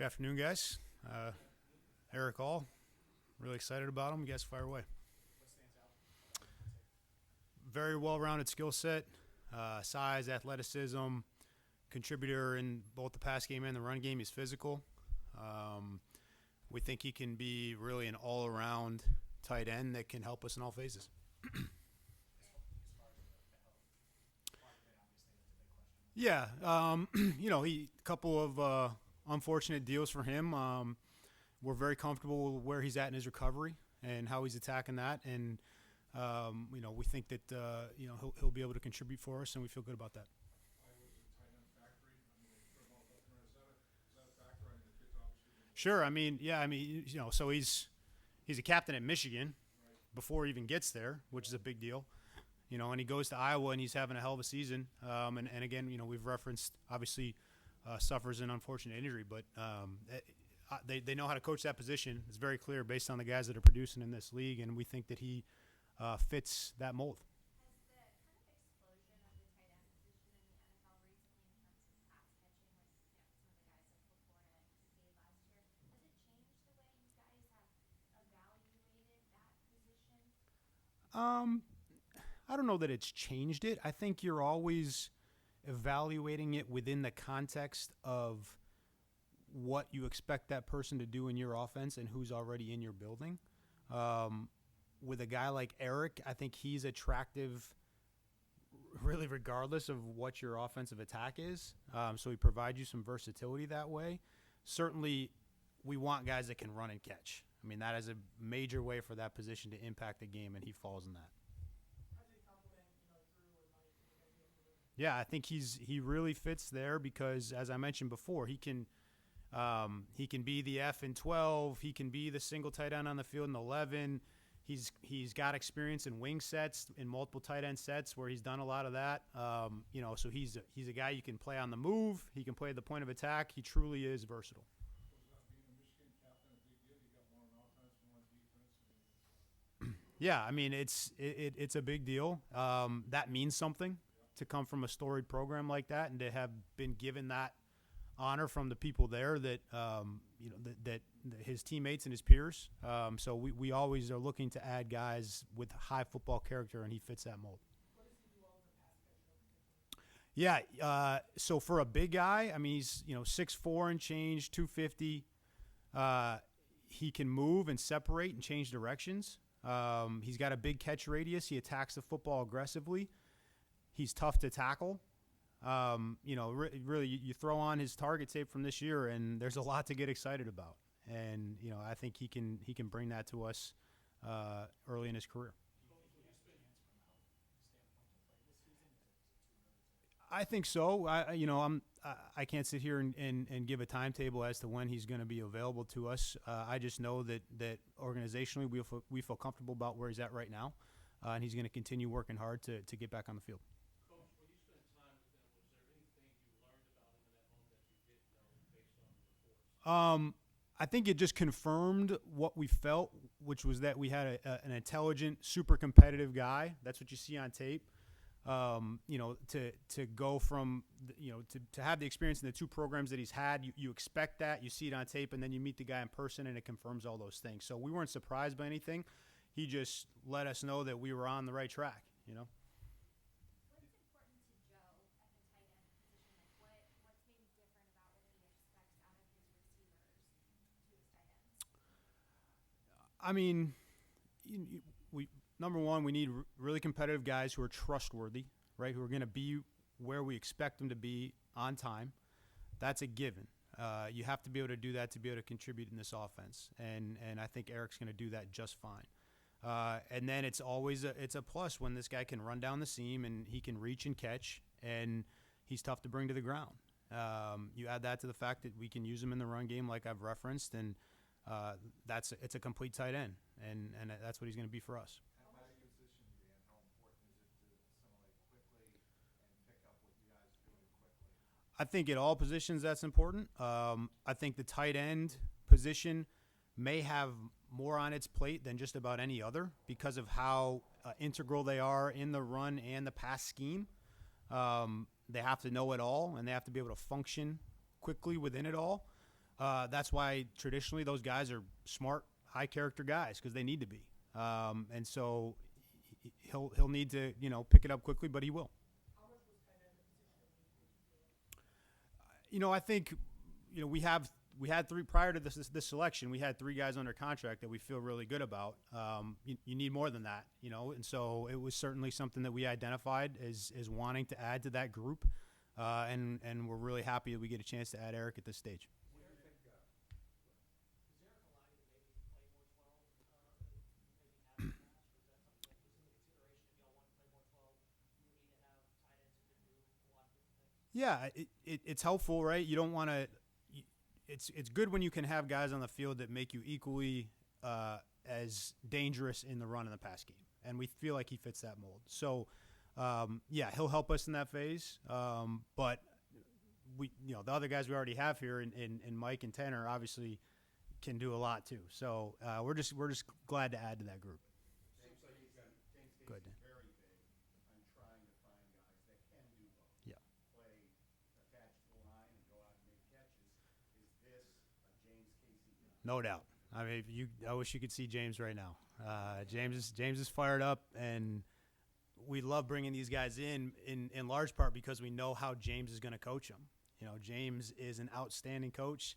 Good afternoon, guys. Erick All, really excited about him. You guys fire away. Very well-rounded skill set, size, athleticism, contributor in both the pass game and the run game. He's physical. We think he can be really an all-around tight end that can help us in all phases. Yeah, a couple of unfortunate deals for him. We're very comfortable with where he's at in his recovery and how he's attacking that, and we think that he'll be able to contribute for us, and we feel good about that. Sure. So he's a captain at Michigan before he even gets there, which is a big deal. And he goes to Iowa and he's having a hell of a season. And again, we've referenced obviously suffers an unfortunate injury, but they know how to coach that position. It's very clear based on the guys that are producing in this league, and we think that he fits that mold. I don't know that it's changed it. I think you're always evaluating it within the context of what you expect that person to do in your offense and who's already in your building. With a guy like Erick, I think he's attractive really regardless of what your offensive attack is. So he provides you some versatility that way. Certainly, we want guys that can run and catch. That is a major way for that position to impact the game, and he falls in that. Yeah, I think he really fits there because, as I mentioned before, he can be the F in 12. He can be the single tight end on the field in 11. He's got experience in wing sets, in multiple tight end sets where he's done a lot of that. So he's a guy you can play on the move. He can play at the point of attack. He truly is versatile. Yeah, it's a big deal. That means something to come from a storied program like that and to have been given that honor from the people there that that his teammates and his peers. So we always are looking to add guys with high football character, and he fits that mold. Yeah, so for a big guy, he's 6'4" and change, 250. He can move and separate and change directions. He's got a big catch radius. He attacks the football aggressively. He's tough to tackle. Really, you throw on his target tape from this year, and there's a lot to get excited about. And I think he can bring that to us early in his career. I think so. I can't sit here and give a timetable as to when he's going to be available to us. I just know that organizationally we feel comfortable about where he's at right now, and he's going to continue working hard to get back on the field. Coach, when you spent time with him, was there anything you learned about him in that moment that you didn't know based on the reports? I think it just confirmed what we felt, which was that we had an intelligent, super competitive guy. That's what you see on tape. To go from, to have the experience in the two programs that he's had, you expect that, you see it on tape, and then you meet the guy in person, and it confirms all those things. So we weren't surprised by anything. He just let us know that we were on the right track, What's important to Joe at the tight end position? What's maybe different about what he expects out of his receivers to his tight ends? Number one, we need really competitive guys who are trustworthy, right? Who are going to be where we expect them to be on time. That's a given. You have to be able to do that to be able to contribute in this offense, and I think Erick's going to do that just fine. And then it's always it's a plus when this guy can run down the seam and he can reach and catch, and he's tough to bring to the ground. You add that to the fact that we can use him in the run game, like I've referenced, and it's a complete tight end, and that's what he's going to be for us. I think at all positions that's important. I think the tight end position may have more on its plate than just about any other because of how integral they are in the run and the pass scheme. They have to know it all, and they have to be able to function quickly within it all. That's why traditionally those guys are smart, high character guys because they need to be. And so he'll need to pick it up quickly, but he will. How much was tight end a position of need for you? I think we had three prior to this selection. We had three guys under contract that we feel really good about. You need more than that, and so it was certainly something that we identified as wanting to add to that group, and we're really happy that we get a chance to add Erick at this stage. Is Erick allowing you to maybe play more 12, maybe after that, or is that something that was in the consideration if y'all want to play more 12? You need to have tight ends who can do a lot of different things. Yeah, it's helpful, right? You don't want to. It's good when you can have guys on the field that make you equally as dangerous in the run and the pass game, and we feel like he fits that mold. So, he'll help us in that phase. But we, the other guys we already have here, in Mike and Tanner, obviously can do a lot too. So we're just glad to add to that group. Seems like he's got James Go ahead, Casey's Dan. very big on trying to find guys that can do both. Yeah. Play attached to the line and go out and make catches. Is this a James Casey guy? No doubt. I mean, I wish you could see James right now. James is fired up, and we love bringing these guys in large part because we know how James is going to coach them. James is an outstanding coach,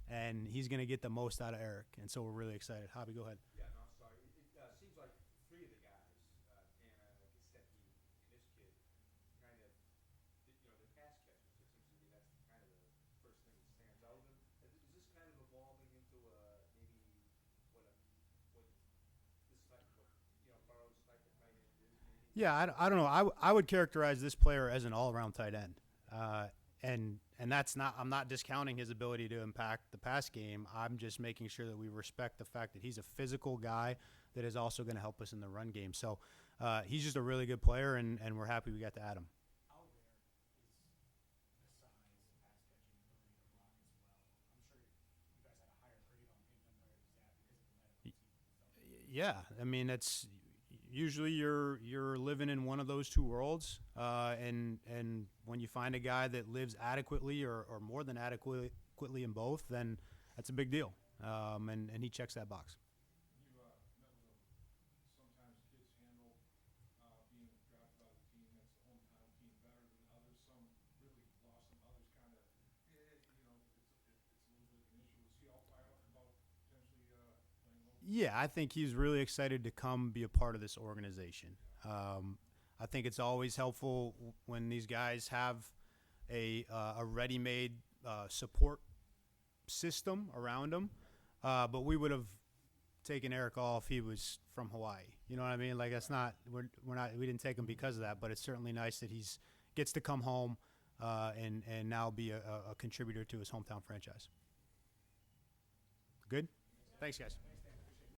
and he's going to get the most out of Erick, and so we're really excited. Javi, go ahead. Yeah, no, I'm sorry. It seems like three of the guys, Anna, Gesicki, and this kid, kind of, the pass catchers. It seems to me that's kind of the first thing that stands out of them. Is this kind of evolving into maybe what this type, Burrow's type of tight end is? Maybe? Yeah, I don't know. I would characterize this player as an all-around tight end, and that's not. I'm not discounting his ability to impact the pass game. I'm just making sure that we respect the fact that he's a physical guy that is also going to help us in the run game. So he's just a really good player, and we're happy we got to add him. How rare is the size, pass catching ability to block as well? I'm sure you guys had a higher grade on him than where he's at because of the medical team. Yeah, I mean it's usually you're living in one of those two worlds, and when you find a guy that lives adequately or more than adequately in both, then that's a big deal, and he checks that box. You met with him. Sometimes kids handle being drafted by the team that's the hometown team better than others. Some really blossom. Others kind of, it's a little bit of an issue. Was he all fired up about potentially playing local? Yeah, I think he's really excited to come be a part of this organization. I think it's always helpful when these guys have a ready-made support system around them. But we would have taken Erick All if he was from Hawaii. You know what I mean? Like that's not we didn't take him because of that. But it's certainly nice that he's gets to come home and now be a contributor to his hometown franchise. Good. Thanks, guys.